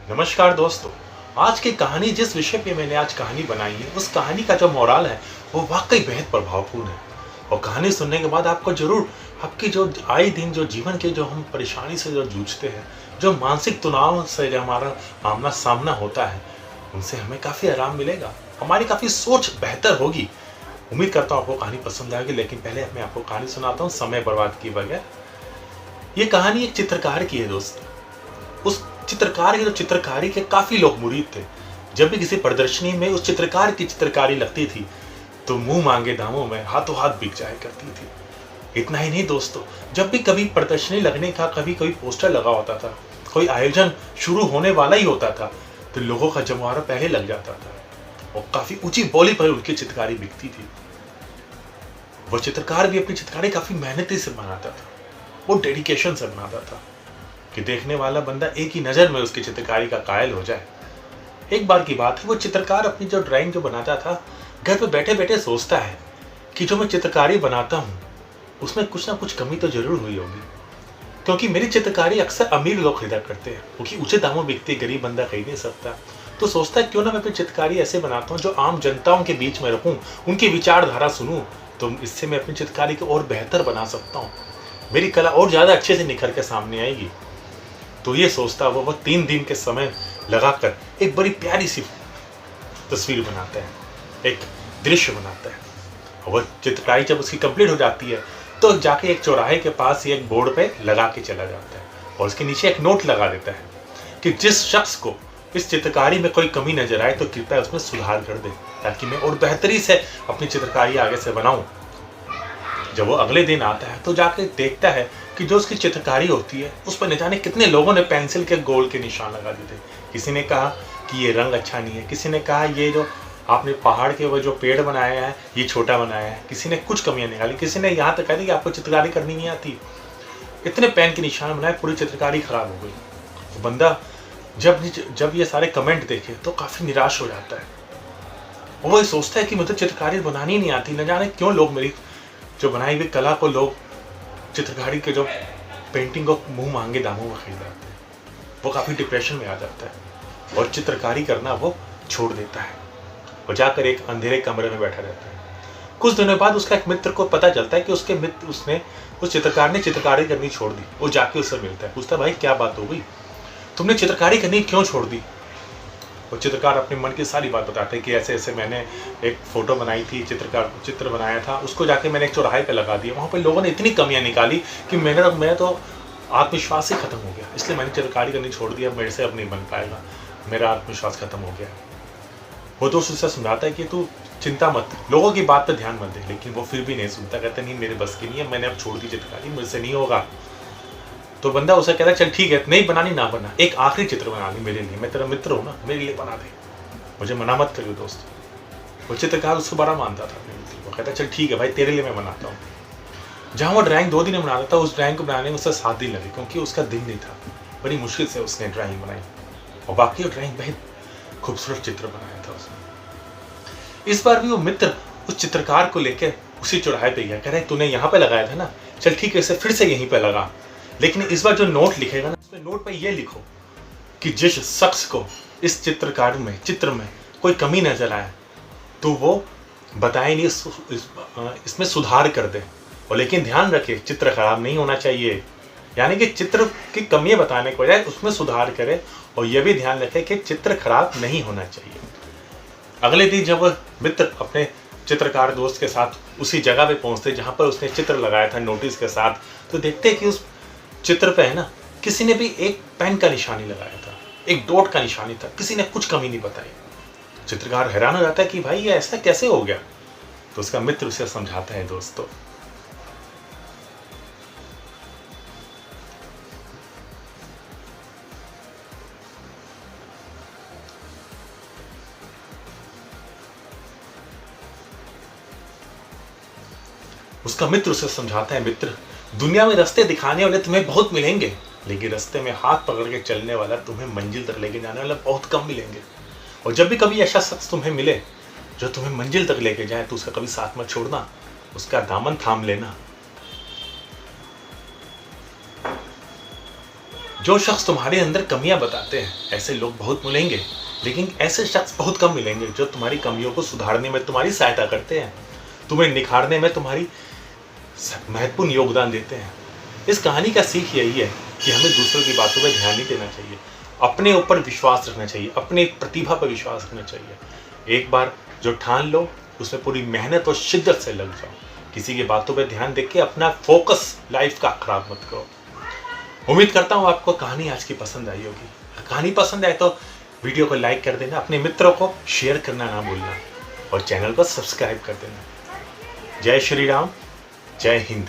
नमस्कार दोस्तों। आज की कहानी जिस विषय पे मैंने आज कहानी बनाई है उस कहानी का जो मोरल है वो वाकई बेहद प्रभावपूर्ण है। और कहानी सुनने के बाद आपको जरूर आपकी जो आए दिन जो जीवन के जो हम परेशानी से जो जूझते हैं, जो मानसिक तनाव से जो हमारा आमना सामना होता है, उनसे हमें काफ़ी आराम मिलेगा, हमारी काफ़ी सोच बेहतर होगी। उम्मीद करता हूँ आपको कहानी पसंद आएगी, लेकिन पहले मैं आपको कहानी सुनाता हूँ समय बर्बाद किए बगैर। ये कहानी एक चित्रकार की है दोस्तों। उस चित्रकार की जो चित्रकारी के काफ़ी लोग मुरीद थे। जब भी किसी प्रदर्शनी में उस चित्रकार की चित्रकारी लगती थी तो मुंह मांगे दामों में हाथों हाथ बिक जाया करती थी। इतना ही नहीं दोस्तों, जब भी कभी प्रदर्शनी लगने का कभी कोई पोस्टर लगा होता था, कोई आयोजन शुरू होने वाला ही होता था, तो लोगों का जमावड़ा पहले लग जाता था और काफ़ी ऊंची बोली पर उनकी चित्रकारी बिकती थी। वो चित्रकार भी अपनी चित्रकारी काफ़ी मेहनती से बनाता था, वो डेडिकेशन से बनाता था कि देखने वाला बंदा एक ही नज़र में उसकी चित्रकारी का कायल हो जाए। एक बार की बात है, वो चित्रकार अपनी जो ड्राइंग जो बनाता था, घर पे बैठे बैठे सोचता है कि जो मैं चित्रकारी बनाता हूँ उसमें कुछ ना कुछ कमी तो जरूर हुई होगी, क्योंकि मेरी चित्रकारी अक्सर अमीर लोग खरीदा करते हैं, क्योंकि ऊंचे दामों बिकती है, गरीब बंदा खरीद नहीं सकता। तो सोचता है क्यों ना मैं अपनी चित्रकारी ऐसे बनाता हूँ जो आम जनताओं के बीच में रखूँ, उनकी विचारधारा सुनूँ, तो इससे मैं अपनी चित्रकारी को और बेहतर बना सकता हूँ, मेरी कला और ज़्यादा अच्छे से निखर के सामने आएगी। तो ये सोचता वो 3 दिन के समय लगाकर एक बड़ी प्यारी सी तस्वीर बनाता है, एक दृश्य बनाता है। और वह चित्रकारी जब उसकी कंप्लीट हो जाती है तो जाके एक चौराहे के पास ही एक बोर्ड पे लगा के चला जाता है और उसके नीचे एक नोट लगा देता है कि जिस शख्स को इस चित्रकारी में कोई कमी नजर आए तो कृपया उसमें सुधार कर दे, ताकि मैं और बेहतरी से अपनी चित्रकारी आगे से बनाऊं। जब वो अगले दिन आता है तो जाके देखता है कि जो उसकी चित्रकारी होती है उस पर न जाने कितने लोगों ने पेंसिल के गोल के निशान लगा दिए थे। किसी ने कहा कि ये रंग अच्छा नहीं है, किसी ने कहा ये जो आपने पहाड़ के वो जो पेड़ बनाया है ये छोटा बनाया है, किसी ने कुछ कमियां निकाली, किसी ने यहाँ तक कह दी कि आपको चित्रकारी करनी नहीं आती। इतने पेन के निशान बनाए, पूरी चित्रकारी खराब हो गई। तो बंदा जब ये सारे कमेंट देखे तो काफ़ी निराश हो जाता है और वो सोचता है कि मुझे चित्रकारी बनानी नहीं आती, न जाने क्यों लोग मेरी जो बनाई हुई कला को, लोग चित्रकारी के जो पेंटिंग को मुंह मांगे दामों में खरीद जाते हैं। वो काफ़ी डिप्रेशन में आ जाता है और चित्रकारी करना वो छोड़ देता है और जाकर एक अंधेरे कमरे में बैठा रहता है। कुछ दिनों बाद उसका एक मित्र को पता चलता है कि उसने उस चित्रकार ने चित्रकारी करनी छोड़ दी। वो जाके उससे मिलता है, पूछता है भाई क्या बात हो गई, तुमने चित्रकारी करनी क्यों छोड़ दी। वो चित्रकार अपने मन की सारी बात बताते हैं कि ऐसे ऐसे मैंने एक फ़ोटो बनाई थी, चित्र बनाया था, उसको जाके मैंने एक चौराहे पे लगा दिया, वहाँ पे लोगों ने इतनी कमियाँ निकाली कि मैं तो आत्मविश्वास ही खत्म हो गया, इसलिए मैंने चित्रकारी करनी छोड़ दिया, मेरे से अब नहीं बन पाएगा, मेरा आत्मविश्वास खत्म हो गया। वो दोस्त उससे समझाता है कि तू चिंता मत, लोगों की बात पर ध्यान मत दे, लेकिन वो फिर भी नहीं सुनता, कहता नहीं मेरे बस की नहीं है, मैंने अब छोड़ दी चित्रकारी, मुझसे नहीं होगा। तो बंदा उसे कहता है चल ठीक है, नहीं बनानी ना बना, एक आखिरी चित्र बना ली मेरे लिए, मैं तेरा मित्र हूँ ना, मेरे लिए बना दे, मुझे मना मत करियो दोस्त। वो चित्रकार उसको बड़ा मानता था अपने मित्र को, कहता चल ठीक है भाई तेरे लिए मैं बनाता हूँ। जहाँ वो ड्राइंग 2 दिन में बनाता था, उस ड्राइंग को बनाने में उससे 7 दिन लगे, क्योंकि उसका दिन नहीं था, बड़ी मुश्किल से उसने ड्राइंग बनाई और बाकी वो ड्राइंग बहुत खूबसूरत चित्र बनाया था उसने। इस बार भी वो मित्र उस चित्रकार को लेकर उसी चौराहे पे गया, कह रहे तूने यहाँ पे लगाया था ना, चल ठीक है इसे फिर से यहीं पे लगा, लेकिन इस बार जो नोट लिखेगा ना उसमें नोट पे ये लिखो कि जिस शख्स को इस चित्र में कोई कमी नजर आए तो वो बताए नहीं, इसमें सुधार कर दे, और लेकिन ध्यान रखे चित्र खराब नहीं होना चाहिए, यानी कि चित्र की कमियां बताने को बजाय उसमें सुधार करे, और यह भी ध्यान रखे कि चित्र खराब नहीं होना चाहिए। अगले दिन जब मित्र अपने चित्रकार दोस्त के साथ उसी जगह पे पहुंचते जहां पर उसने चित्र लगाया था नोटिस के साथ, तो देखते कि उस चित्र पे है ना किसी ने भी एक पेन का निशानी लगाया था, एक डॉट का निशानी था, किसी ने कुछ कमी नहीं बताई। चित्रकार हैरान हो जाता है कि भाई ये ऐसा कैसे हो गया। तो उसका मित्र उसे समझाता है दोस्तों, उसे समझाता है मित्र, दुनिया में रास्ते दिखाने वाले तुम्हें बहुत मिलेंगे, लेकिन रास्ते में हाथ पकड़ के चलने वाला तुम्हें मंजिल तक लेके जाने वाला बहुत कम मिलेंगे। और जब भी कभी ऐसा शख्स तुम्हें मिले जो तुम्हें मंजिल तक लेके जाए तो उसका कभी साथ मत छोड़ना, उसका दामन थाम लेना। जो शख्स तुम्हारे अंदर कमियां बताते हैं, ऐसे लोग बहुत मिलेंगे, लेकिन ऐसे शख्स बहुत कम मिलेंगे जो तुम्हारी कमियों को सुधारने में तुम्हारी सहायता करते हैं, तुम्हें निखारने में तुम्हारी महत्वपूर्ण योगदान देते हैं। इस कहानी का सीख यही है कि हमें दूसरों की बातों पर ध्यान नहीं देना चाहिए, अपने ऊपर विश्वास रखना चाहिए, अपने प्रतिभा पर विश्वास रखना चाहिए। एक बार जो ठान लो, उसमें पूरी मेहनत और शिद्दत से लग जाओ। किसी की बातों पर ध्यान देके अपना फोकस लाइफ का खराब मत करो। उम्मीद करता हूँ आपको कहानी आज की पसंद आई होगी। कहानी पसंद आए तो वीडियो को लाइक कर देना, अपने मित्रों को शेयर करना ना भूलना और चैनल को सब्सक्राइब कर देना। जय श्री राम, जय हिंद।